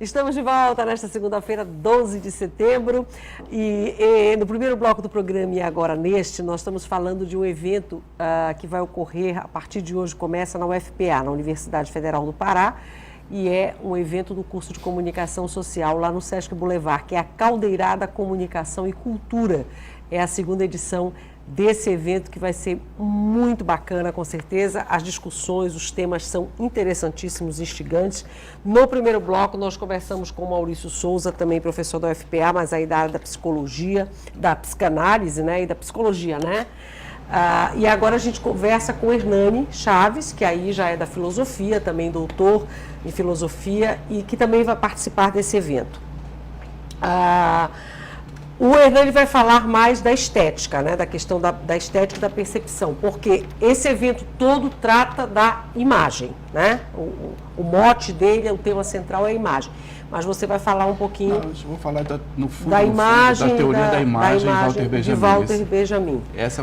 Estamos de volta nesta segunda-feira, 12 de setembro, e no primeiro bloco do programa e agora neste, nós estamos falando de um evento que vai ocorrer a partir de hoje, começa na UFPA, na Universidade Federal do Pará, e é um evento do curso de Comunicação Social lá no Sesc Boulevard, que é a Caldeirada Comunicação e Cultura. É a segunda edição desse evento que vai ser muito bacana, com certeza. As discussões, os temas são interessantíssimos, instigantes. No primeiro bloco, nós conversamos com o Maurício Souza, também professor da UFPA, mas aí da área da psicologia, da psicanálise, né, e da psicologia, né? E agora a gente conversa com Hernani Chaves, que aí já é da filosofia, também doutor em filosofia, e que também vai participar desse evento. O Hernani vai falar mais da estética, né, da questão da estética e da percepção, porque esse evento todo trata da imagem, né? O mote dele, o tema central é a imagem. Mas você vai falar um pouquinho... Não, eu vou falar no fundo, da imagem, da teoria da imagem Walter Benjamin. De Walter Benjamin. Esse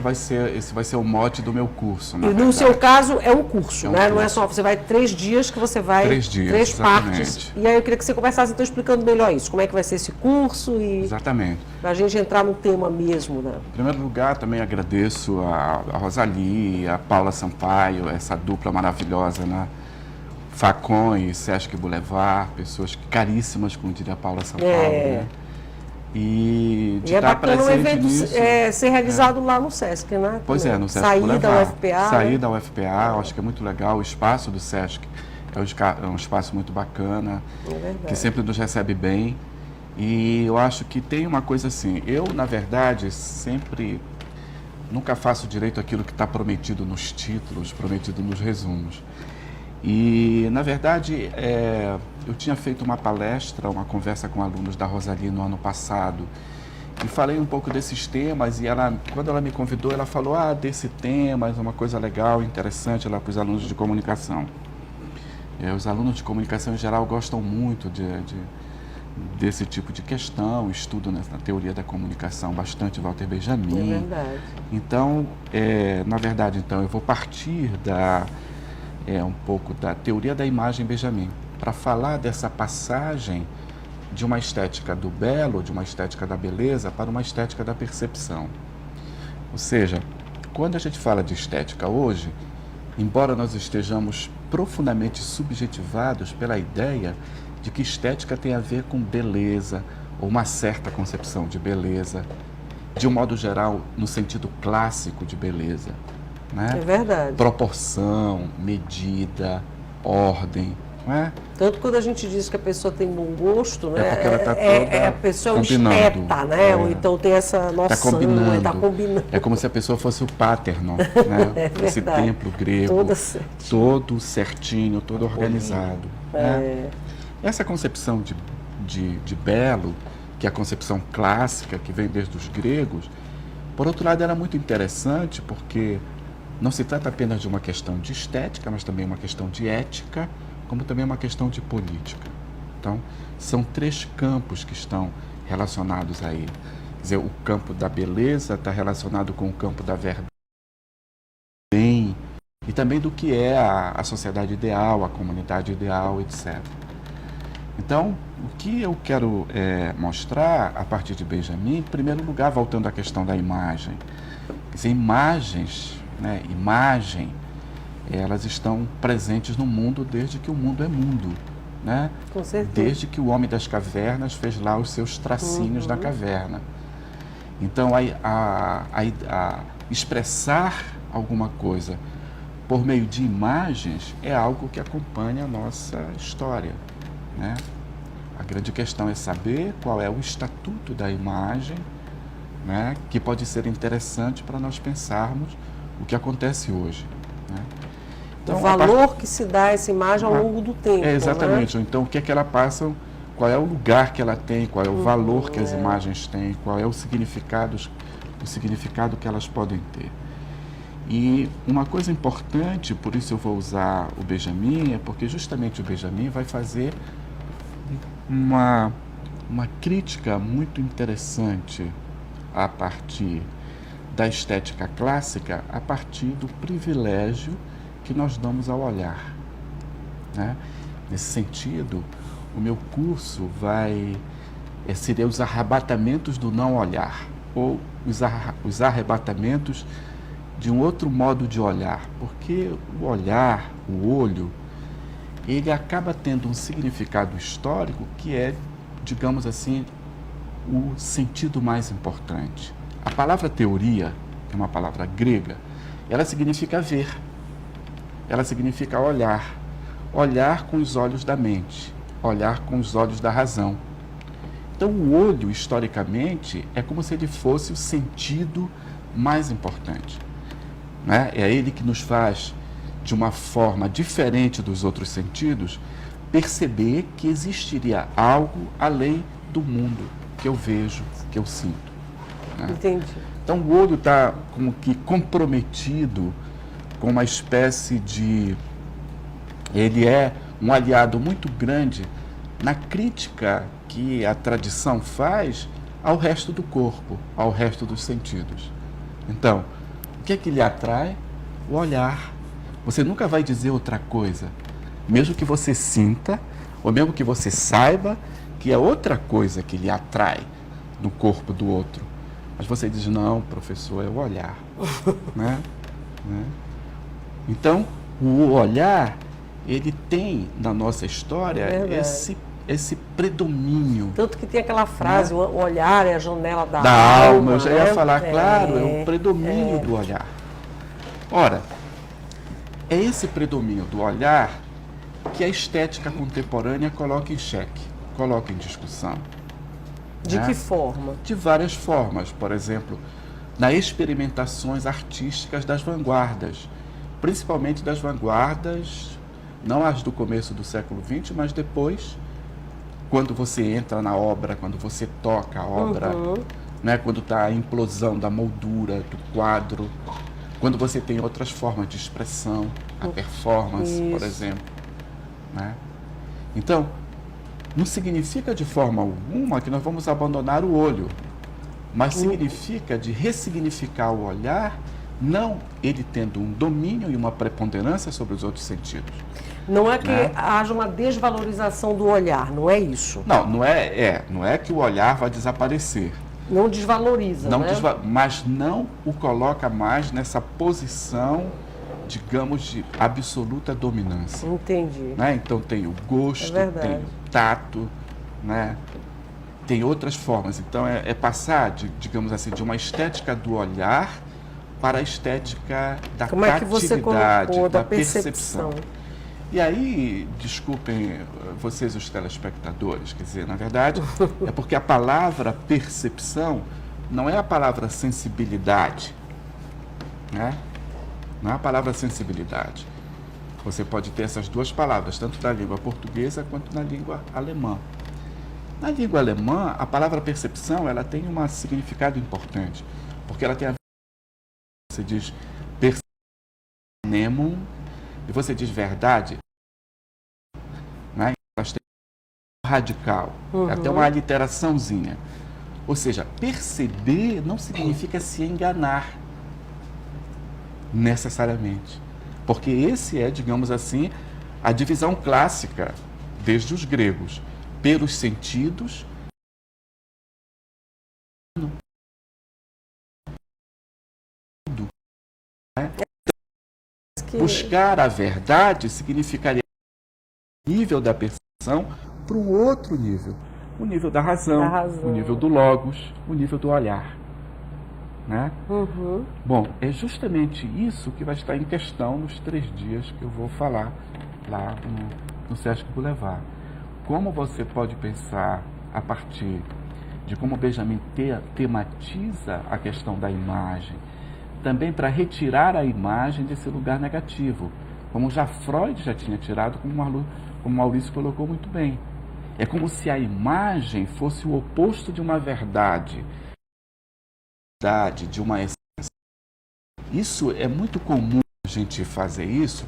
vai ser o mote do meu curso. E no seu caso é um curso, né? Não é só, você vai 3 dias que você vai... 3 dias, 3 exatamente. partes. E aí eu queria que você começasse então explicando melhor isso, como é que vai ser esse curso e... Exatamente. Para a gente entrar no tema mesmo, né? Em primeiro lugar, também agradeço a Rosali, a Paula Sampaio, essa dupla maravilhosa, né? Facon e Sesc Boulevard, pessoas caríssimas, como diria a Paula Sampaio, né? E de estar presente nisso. E é bacana o evento ser realizado lá no Sesc, né? Pois é, no Sesc Sair Boulevard. Da UFPA. Sair da UFPA, acho que é muito legal. O espaço do Sesc é um espaço muito bacana, que sempre nos recebe bem. E eu acho que tem uma coisa assim, eu, na verdade, nunca faço direito aquilo que está prometido nos títulos, prometido nos resumos. E, na verdade, eu tinha feito uma palestra, uma conversa com alunos da Rosali no ano passado, e falei um pouco desses temas, e quando ela me convidou, ela falou, desse tema, é uma coisa legal, interessante lá para os alunos de comunicação. Os alunos de comunicação, em geral, gostam muito desse tipo de questão, estudo na teoria da comunicação bastante Walter Benjamin. É verdade. Então, na verdade, eu vou partir um pouco da teoria da imagem Benjamin, para falar dessa passagem de uma estética do belo, de uma estética da beleza, para uma estética da percepção. Ou seja, quando a gente fala de estética hoje, embora nós estejamos profundamente subjetivados pela ideia de que estética tem a ver com beleza, ou uma certa concepção de beleza, de um modo geral, no sentido clássico de beleza. Né? É verdade. Proporção, medida, ordem, não é? Tanto quando a gente diz que a pessoa tem bom gosto, né? Porque ela está toda a pessoa combinando, esteta, né? Ou então tem essa noção, está combinando. É como se a pessoa fosse o Parthenon, né? Esse templo grego, todo certinho, todo organizado. Né? Essa concepção de belo, que é a concepção clássica, que vem desde os gregos, por outro lado, era muito interessante porque não se trata apenas de uma questão de estética, mas também uma questão de ética, como também uma questão de política. Então, são 3 campos que estão relacionados aí. Quer dizer, o campo da beleza está relacionado com o campo da verdade e também do que é a sociedade ideal, a comunidade ideal, etc. Então, o que eu quero mostrar a partir de Benjamin, em primeiro lugar, voltando à questão da imagem. Quer dizer, imagem, elas estão presentes no mundo desde que o mundo é mundo. Né? Com certeza. Desde que o homem das cavernas fez lá os seus tracinhos na caverna. Então, expressar alguma coisa por meio de imagens é algo que acompanha a nossa história. Né? A grande questão é saber qual é o estatuto da imagem, né, que pode ser interessante para nós pensarmos o que acontece hoje. Né? Então, o valor que se dá a essa imagem ao longo do tempo. Exatamente. Né? Então, o que é que ela passa, qual é o lugar que ela tem, qual é o valor que as imagens têm, qual é o significado que elas podem ter. E uma coisa importante, por isso eu vou usar o Benjamin, é porque justamente o Benjamin vai fazer uma crítica muito interessante a partir da estética clássica, a partir do privilégio que nós damos ao olhar. Né? Nesse sentido, o meu curso seria os arrebatamentos do não olhar, ou os arrebatamentos de um outro modo de olhar, porque o olhar, o olho, ele acaba tendo um significado histórico que é, digamos assim, o sentido mais importante. A palavra teoria, que é uma palavra grega, ela significa ver, ela significa olhar, olhar com os olhos da mente, olhar com os olhos da razão. Então, o olho, historicamente, é como se ele fosse o sentido mais importante, né? É ele que nos faz, de uma forma diferente dos outros sentidos, perceber que existiria algo além do mundo que eu vejo, que eu sinto, né? Entendi. Então, o olho está como que comprometido com uma espécie de... Ele é um aliado muito grande na crítica que a tradição faz ao resto do corpo, ao resto dos sentidos. Então, o que é que lhe atrai? O olhar. Você nunca vai dizer outra coisa, mesmo que você sinta, ou mesmo que você saiba que é outra coisa que lhe atrai no corpo do outro. Mas você diz, não, professor, é o olhar. Né? Então, o olhar, ele tem, na nossa história, esse predomínio. Tanto que tem aquela frase, o olhar é a janela da alma. Eu já ia né? falar, claro, é o predomínio do olhar. Ora, é esse predomínio do olhar que a estética contemporânea coloca em xeque, coloca em discussão. De que forma? De várias formas. Por exemplo, nas experimentações artísticas das vanguardas, principalmente das vanguardas, não as do começo do século XX, mas depois, quando você entra na obra, quando você toca a obra, né, quando está a implosão da moldura, do quadro, quando você tem outras formas de expressão, a performance, por exemplo. Né? Então, não significa de forma alguma que nós vamos abandonar o olho, mas significa de ressignificar o olhar, não ele tendo um domínio e uma preponderância sobre os outros sentidos. Não é que haja uma desvalorização do olhar, não é isso? Não, não é que o olhar vai desaparecer. Não desvaloriza, não, né? Mas não o coloca mais nessa posição, digamos, de absoluta dominância. Entendi. Né? Então tem o gosto, tem o tato, né? Tem outras formas. Então é passar, digamos assim, de uma estética do olhar para a estética da Como é que você colocou, da percepção. E aí, desculpem vocês os telespectadores, quer dizer, na verdade, é porque a palavra percepção não é a palavra sensibilidade, né? Não é a palavra sensibilidade. Você pode ter essas duas palavras, tanto na língua portuguesa quanto na língua alemã. Na língua alemã, a palavra percepção, ela tem um significado importante, porque ela tem a ver com, você diz perceptionem, e você diz verdade, né? Elas têm um radical, até uma aliteraçãozinha. Ou seja, perceber não significa se enganar, necessariamente. Porque esse é, digamos assim, a divisão clássica, desde os gregos, pelos sentidos. Né? Buscar a verdade significaria o nível da percepção para o outro nível, o nível da razão, o nível do logos, o nível do olhar. Né? Bom, é justamente isso que vai estar em questão nos 3 dias que eu vou falar lá no Sesc Boulevard. Como você pode pensar a partir de como Benjamin tematiza a questão da imagem, também para retirar a imagem desse lugar negativo, como já Freud já tinha tirado, como Maurício colocou muito bem. É como se a imagem fosse o oposto de uma verdade, de uma essência. Isso é muito comum a gente fazer isso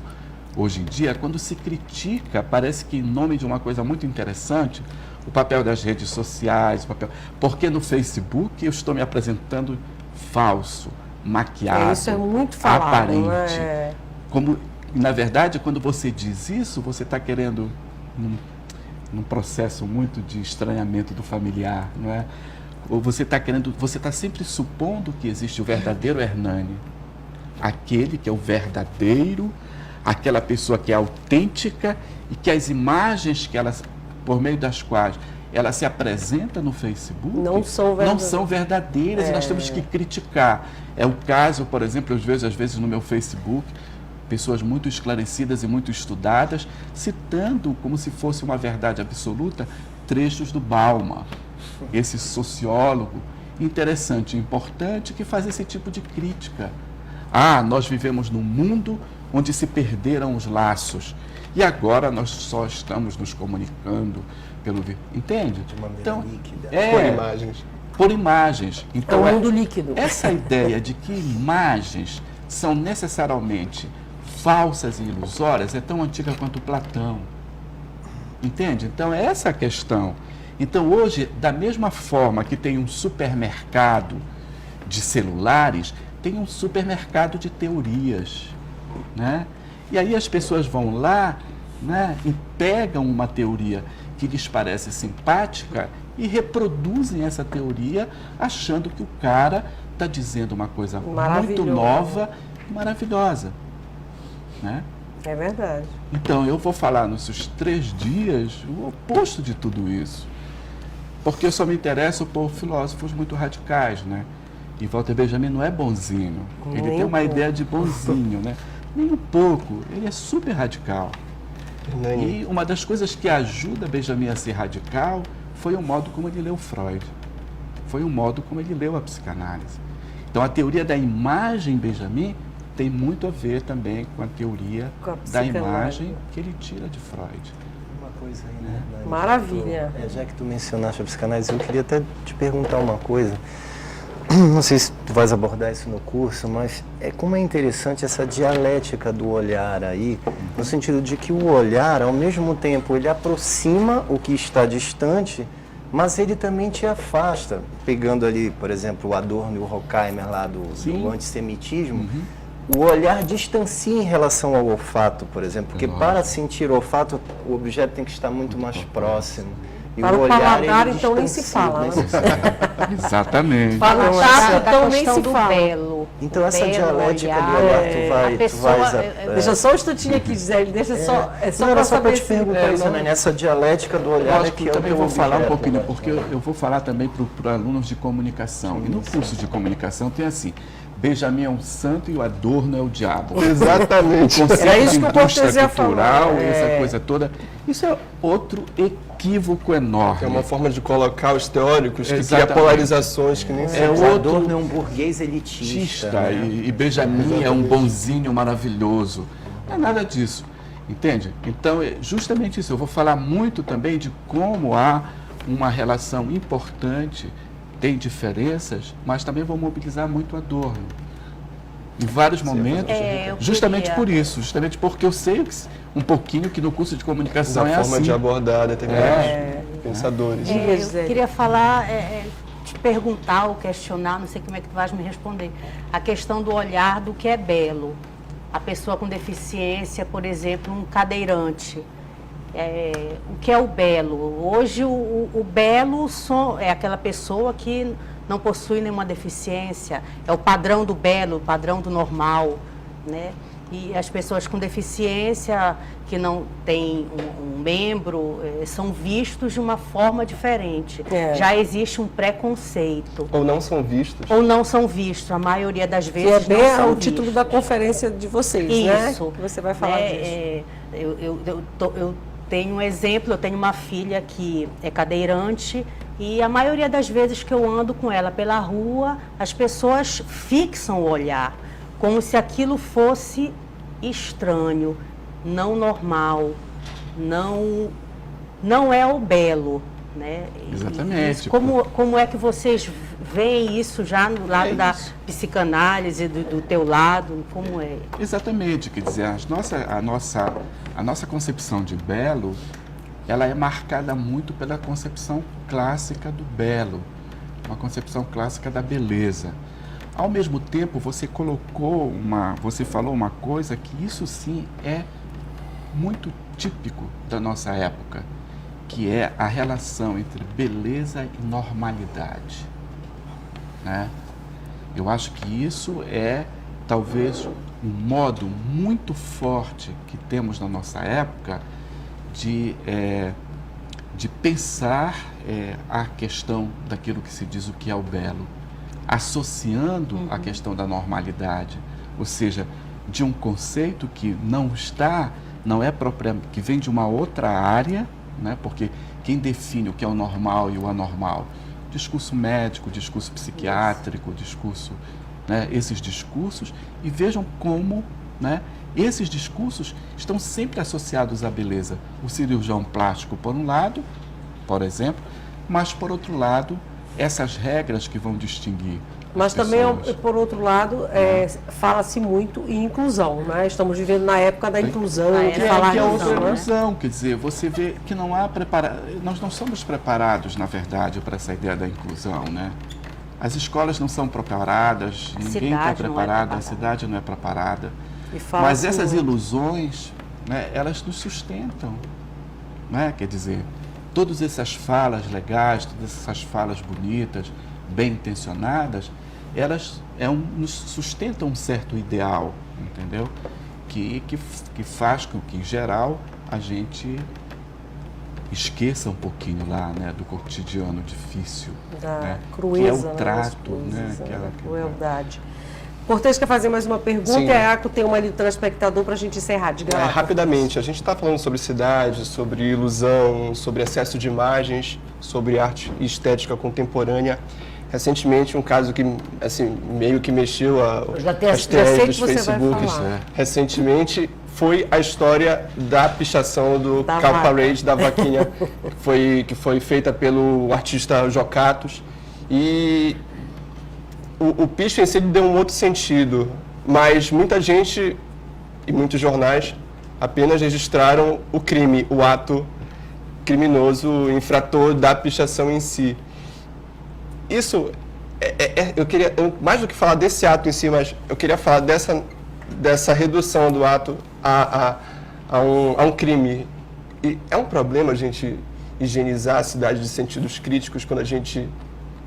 hoje em dia, quando se critica, parece que em nome de uma coisa muito interessante, o papel das redes sociais, porque no Facebook eu estou me apresentando falso, maquiado, isso é muito falado, aparente. Né? Como, na verdade, quando você diz isso, você está querendo num processo muito de estranhamento do familiar, não é? Ou você está sempre supondo que existe o verdadeiro Hernani, aquele que é o verdadeiro, aquela pessoa que é autêntica e que as imagens que ela, por meio das quais ela se apresenta no Facebook não são verdadeiras e nós temos que criticar. É o caso, por exemplo, eu vejo às vezes no meu Facebook pessoas muito esclarecidas e muito estudadas citando como se fosse uma verdade absoluta trechos do Bauman, esse sociólogo interessante e importante que faz esse tipo de crítica. Nós vivemos num mundo onde se perderam os laços e agora nós só estamos nos comunicando pelo... Entende? De maneira então, líquida. Por imagens. Por imagens. Então, é o mundo líquido. Essa ideia de que imagens são necessariamente falsas e ilusórias é tão antiga quanto Platão. Entende? Então, é essa a questão. Então, hoje, da mesma forma que tem um supermercado de celulares, tem um supermercado de teorias, né? E aí as pessoas vão lá, né, e pegam uma teoria que lhes parece simpática e reproduzem essa teoria achando que o cara está dizendo uma coisa muito nova e maravilhosa, né? É verdade. Então, eu vou falar nesses 3 dias o oposto de tudo isso. Porque eu só me interesso por filósofos muito radicais, né? E Walter Benjamin não é bonzinho. Ele tem uma ideia de bonzinho, né? Nem um pouco. Ele é super radical. E uma das coisas que ajuda Benjamin a ser radical foi o modo como ele leu Freud. Foi o modo como ele leu a psicanálise. Então, a teoria da imagem Benjamin tem muito a ver também com a teoria da imagem que ele tira de Freud. Uma coisa aí, né? Maravilha. Já que tu mencionaste a psicanálise, eu queria até te perguntar uma coisa. Não sei se tu vais abordar isso no curso, mas como é interessante essa dialética do olhar aí, no sentido de que o olhar, ao mesmo tempo, ele aproxima o que está distante, mas ele também te afasta. Pegando ali, por exemplo, o Adorno e o Horkheimer lá do antissemitismo, o olhar distancia em relação ao olfato, por exemplo, porque para sentir o olfato, o objeto tem que estar muito mais próximo. E para o olhar, paladar, então, nem se fala. Né? Exatamente. Para o tato, então, nem se fala. Belo. Então, essa dialética do olhar, tu vais... Deixa só um instantinho aqui, Gisele, deixa só... Era só para te perguntar isso, né? Essa dialética do olhar que eu também vou falar um pouquinho, porque eu vou falar também para alunos de comunicação. E no curso de comunicação tem assim... Benjamin é um santo e o Adorno é o diabo. Exatamente. O conceito é isso de que o indústria cultural, essa coisa toda. Isso é outro equívoco enorme. É uma forma de colocar os teóricos que cria polarizações que nem o Adorno é um burguês elitista. Né? E Benjamin é um bonzinho maravilhoso. Não é nada disso. Entende? Então, é justamente isso. Eu vou falar muito também de como há uma relação importante. Tem diferenças, mas também vou mobilizar muito Adorno. Em vários momentos, justamente por isso, justamente porque eu sei um pouquinho que no curso de comunicação é assim. A forma de abordar determinados pensadores. Eu queria falar, te perguntar ou questionar, não sei como é que tu vais me responder, a questão do olhar do que é belo. A pessoa com deficiência, por exemplo, um cadeirante. O que é o belo? Hoje o belo é aquela pessoa que não possui nenhuma deficiência, é o padrão do belo, o padrão do normal, né? E as pessoas com deficiência que não têm um membro são vistos de uma forma diferente. Já existe um preconceito. Ou não são vistos. Ou não são vistos, a maioria das vezes que é não são o vistos. título da conferência de vocês, Isso, né? Que você vai falar disso. Eu tenho um exemplo, eu tenho uma filha que é cadeirante e a maioria das vezes que eu ando com ela pela rua, as pessoas fixam o olhar, como se aquilo fosse estranho, não normal, não é o belo, né? Exatamente. Como é que vocês veem isso já no lado da psicanálise, do teu lado, como é? Exatamente, quer dizer, a nossa concepção de belo, ela é marcada muito pela concepção clássica do belo, uma concepção clássica da beleza. Ao mesmo tempo, você falou uma coisa que isso sim é muito típico da nossa época, que é a relação entre beleza e normalidade, né? Eu acho que isso é talvez um modo muito forte que temos na nossa época de pensar a questão daquilo que se diz o que é o belo, associando a questão da normalidade, ou seja, de um conceito que não é propriamente, que vem de uma outra área, né? Porque quem define o que é o normal e o anormal? Discurso médico, discurso psiquiátrico, discurso, né? Esses discursos, e vejam como, né? Esses discursos estão sempre associados à beleza. O cirurgião plástico, por um lado, por exemplo, mas, por outro lado, essas regras que vão distinguir. Mas também, por outro lado, fala-se muito em inclusão, né? Estamos vivendo na época da inclusão, que é outra inclusão, quer dizer, você vê que não há nós não somos preparados, na verdade, para essa ideia da inclusão, né? As escolas não são preparadas, ninguém está preparado, a cidade não é preparada. Mas essas ilusões, né, elas nos sustentam, né? Quer dizer, todas essas falas legais, todas essas falas bonitas, bem intencionadas, elas nos sustentam um certo ideal, entendeu? Que faz com que, em geral, a gente esqueça um pouquinho lá, né, do cotidiano difícil, da né, crueza, que é o trato, né, da crueldade. Cortez quer fazer mais uma pergunta. Sim. E a Iaco tem uma ali do telespectador para a gente encerrar. Diga lá. Rapidamente, a gente está falando sobre cidade, sobre ilusão, sobre excesso de imagens, sobre arte e estética contemporânea. Recentemente, um caso que assim, meio que mexeu as threads dos Facebooks. Recentemente, foi a história da pichação do Cow Parade, da vaquinha, que foi feita pelo artista Jocatos. E o picho em si deu um outro sentido, mas muita gente e muitos jornais apenas registraram o crime, o ato criminoso, infrator da pichação em si. Isso, mais do que falar desse ato em si, mas eu queria falar dessa redução do ato a um crime. E é um problema a gente higienizar a cidade de sentidos críticos quando a gente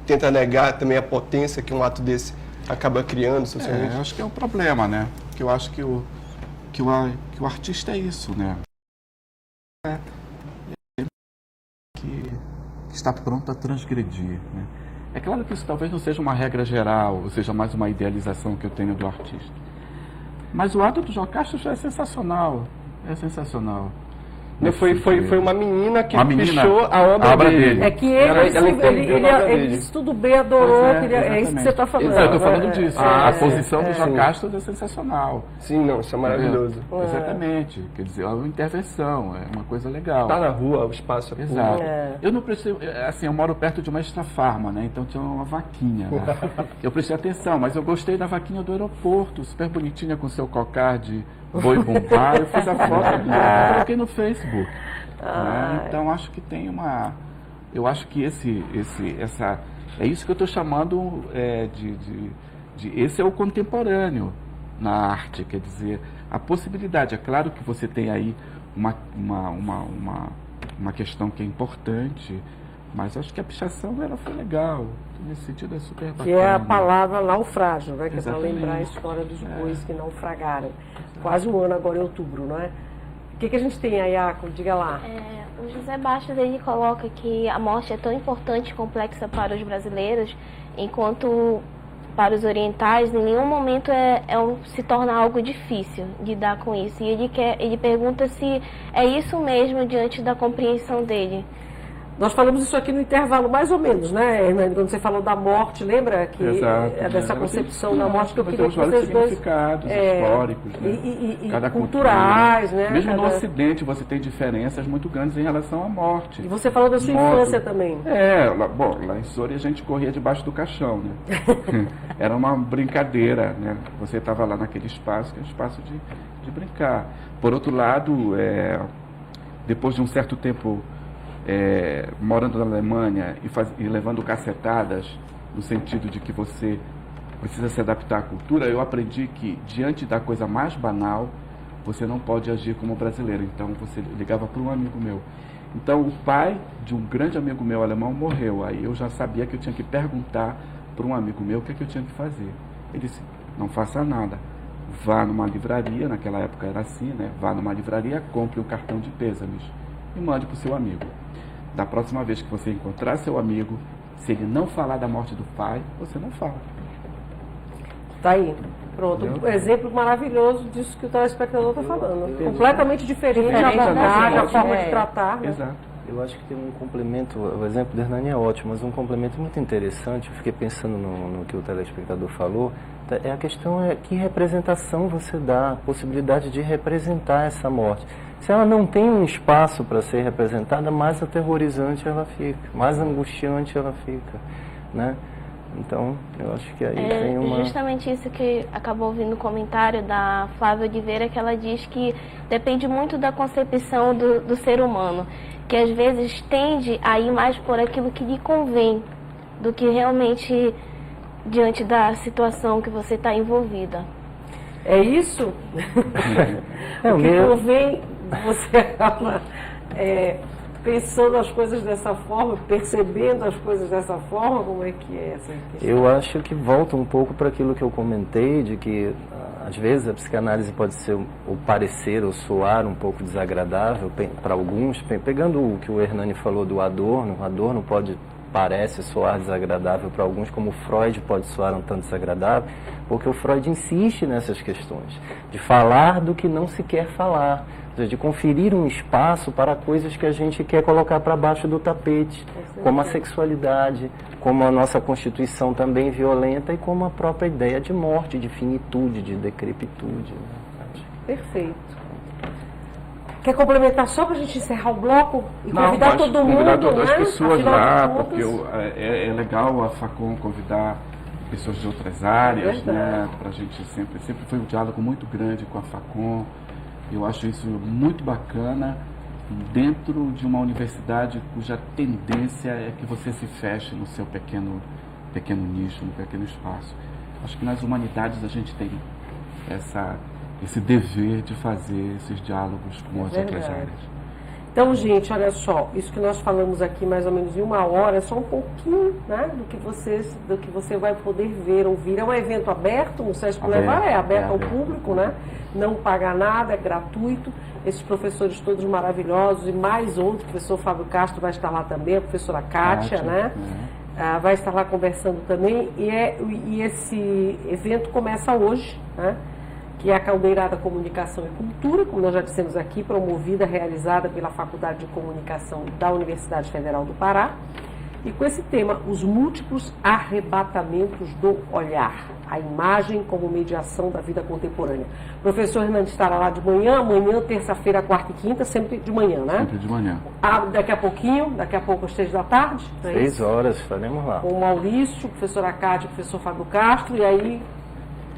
tenta negar também a potência que um ato desse acaba criando socialmente. Eu acho que é um problema, né? Porque eu acho que o artista é isso, né? Que está pronto a transgredir, né? É claro que isso talvez não seja uma regra geral, ou seja mais uma idealização que eu tenho do artista. Mas o ato do Jocatos já é sensacional. É sensacional. Foi uma menina que pichou a obra dele. É que ele disse tudo bem, adorou. É isso que você está falando. Eu estou falando disso. A posição do Jocatos é sensacional. Sim, não, isso é maravilhoso. Exatamente. Quer dizer, é uma intervenção, é uma coisa legal. Está na rua, o espaço é público. Exato. Eu não prestei, assim, eu moro perto de uma extrafarma, né? Então tinha uma vaquinha, né? Eu prestei atenção, mas eu gostei da vaquinha do aeroporto, super bonitinha com seu cocar de boi bumbá. Eu fiz a foto e coloquei no Facebook. Né? Então acho que tem eu acho que é isso que eu estou chamando esse é o contemporâneo na arte, quer dizer, a possibilidade. É claro que você tem aí uma questão que é importante, mas acho que a pichação ela foi legal. Nesse sentido é super bacana. Que é a palavra naufrágio, né? Que é para lembrar a história dos bois que naufragaram. Quase um ano agora em outubro, não é? O que a gente tem aí, Iaco? Diga lá. O José Bastos, ele coloca que a morte é tão importante e complexa para os brasileiros, enquanto para os orientais, em nenhum momento se torna algo difícil lidar com isso. E ele pergunta se é isso mesmo diante da compreensão dele. Nós falamos isso aqui no intervalo, mais ou menos, né, Hernani? Quando você falou da morte, lembra? Que exato, dessa concepção da morte que eu queria que vocês dois... significados históricos, né? E cada culturais, cultura, né? Mesmo no Ocidente você tem diferenças muito grandes em relação à morte. E você falou da sua infância também. Lá em Soura a gente corria debaixo do caixão, né? Era uma brincadeira, né? Você estava lá naquele espaço, que é um espaço de brincar. Por outro lado, depois de um certo tempo morando na Alemanha e levando cacetadas, no sentido de que você precisa se adaptar à cultura, eu aprendi que, diante da coisa mais banal, você não pode agir como brasileiro. Então, você ligava para um amigo meu. Então, o pai de um grande amigo meu alemão morreu. Aí eu já sabia que eu tinha que perguntar para um amigo meu o que é que eu tinha que fazer. Ele disse, não faça nada. Vá numa livraria, naquela época era assim, né? Vá numa livraria, compre um cartão de pêsames e mande para o seu amigo. Da próxima vez que você encontrar seu amigo, se ele não falar da morte do pai, você não fala. Tá aí. Pronto, um exemplo maravilhoso disso que o telespectador está falando. Completamente diferente a abordagem, a forma de tratar. Né? Exato. Eu acho que tem um complemento, o exemplo do Hernani é ótimo, mas um complemento muito interessante, eu fiquei pensando no que o telespectador falou, a questão é que representação você dá, a possibilidade de representar essa morte. Se ela não tem um espaço para ser representada, mais aterrorizante ela fica, mais angustiante ela fica, né? Então, eu acho que aí tem uma... Justamente isso que acabou ouvindo o comentário da Flávia Oliveira, que ela diz que depende muito da concepção do ser humano, que às vezes tende a ir mais por aquilo que lhe convém, do que realmente diante da situação que você está envolvida. É isso? O que convém, você acaba pensando as coisas dessa forma, percebendo as coisas dessa forma, como é que é essa questão? Eu acho que volta um pouco para aquilo que eu comentei, de que às vezes a psicanálise pode ser, ou parecer, ou soar um pouco desagradável para alguns, pegando o que o Hernani falou do Adorno parece soar desagradável para alguns, como Freud pode soar um tanto desagradável, porque o Freud insiste nessas questões, de falar do que não se quer falar, de conferir um espaço para coisas que a gente quer colocar para baixo do tapete, como a sexualidade, como a nossa constituição também violenta e como a própria ideia de morte, de finitude, de decrepitude. Né? Perfeito. Quer complementar só para a gente encerrar o bloco e Não, convidar todo mundo, convidar todas né? as pessoas Afinal lá, de porque contas, é legal a Facom convidar pessoas de outras áreas, né? Pra gente sempre foi um diálogo muito grande com a Facom. Eu acho isso muito bacana dentro de uma universidade cuja tendência é que você se feche no seu pequeno nicho, no pequeno espaço. Acho que nas humanidades a gente tem esse dever de fazer esses diálogos com as outras áreas. Então, gente, olha só, isso que nós falamos aqui mais ou menos em 1 hora, é só um pouquinho, né, do que você vai poder ver, ouvir. É um evento aberto, o Sesc Levar é aberto ao público, né? Não paga nada, é gratuito. Esses professores todos maravilhosos e mais outro, o professor Fábio Castro vai estar lá também, a professora Kátia, né? Vai estar lá conversando também. E esse evento começa hoje, né? Que é a Caldeirada Comunicação e Cultura, como nós já dissemos aqui, promovida, realizada pela Faculdade de Comunicação da Universidade Federal do Pará. E com esse tema, os múltiplos arrebatamentos do olhar, a imagem como mediação da vida contemporânea. O professor Hernani estará lá de manhã, terça-feira, quarta e quinta, sempre de manhã, né? Sempre de manhã. Daqui a pouco às 6 da tarde. 6 horas, estaremos lá. Com o Maurício, professora Cátia, professor Fábio Castro, e aí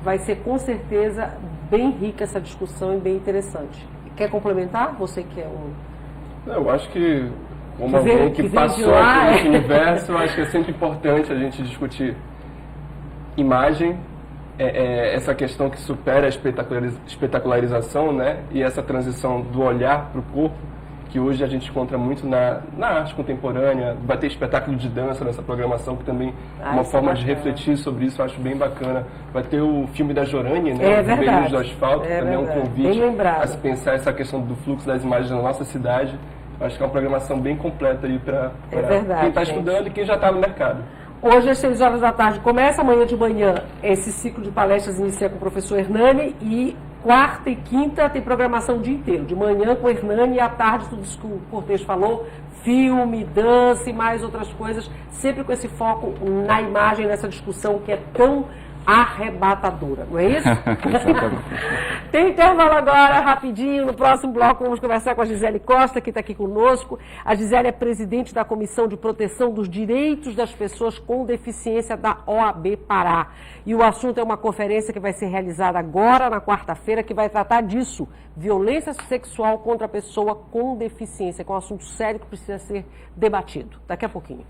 vai ser com certeza bem rica essa discussão e bem interessante. Quer complementar? Você que é um... Eu acho que, como alguém que passou aqui nesse universo, eu acho que é sempre importante a gente discutir imagem, essa questão que supera a espetacularização, né? E essa transição do olhar para o corpo, que hoje a gente encontra muito na arte contemporânea. Vai ter espetáculo de dança nessa programação, que também é uma forma de refletir sobre isso, eu acho bem bacana. Vai ter o filme da Jorane, né? Os Beijos do Asfalto, que também é um convite a se pensar essa questão do fluxo das imagens na nossa cidade. Eu acho que é uma programação bem completa aí para quem está estudando e quem já está no mercado. Hoje, às 6 horas da tarde, começa, amanhã de manhã, esse ciclo de palestras inicia com o professor Hernani e quarta e quinta tem programação o dia inteiro. De manhã com o Hernani e à tarde, tudo isso que o Cortez falou, filme, dança e mais outras coisas, sempre com esse foco na imagem, nessa discussão que é tão arrebatadora, não é isso? Tem intervalo agora, rapidinho. No próximo bloco vamos conversar com a Gisele Costa, que está aqui conosco. A Gisele é presidente da Comissão de Proteção dos Direitos das Pessoas com Deficiência da OAB Pará. E o assunto é uma conferência que vai ser realizada agora, na quarta-feira, que vai tratar disso, violência sexual contra a pessoa com deficiência, que é um assunto sério que precisa ser debatido. Daqui a pouquinho.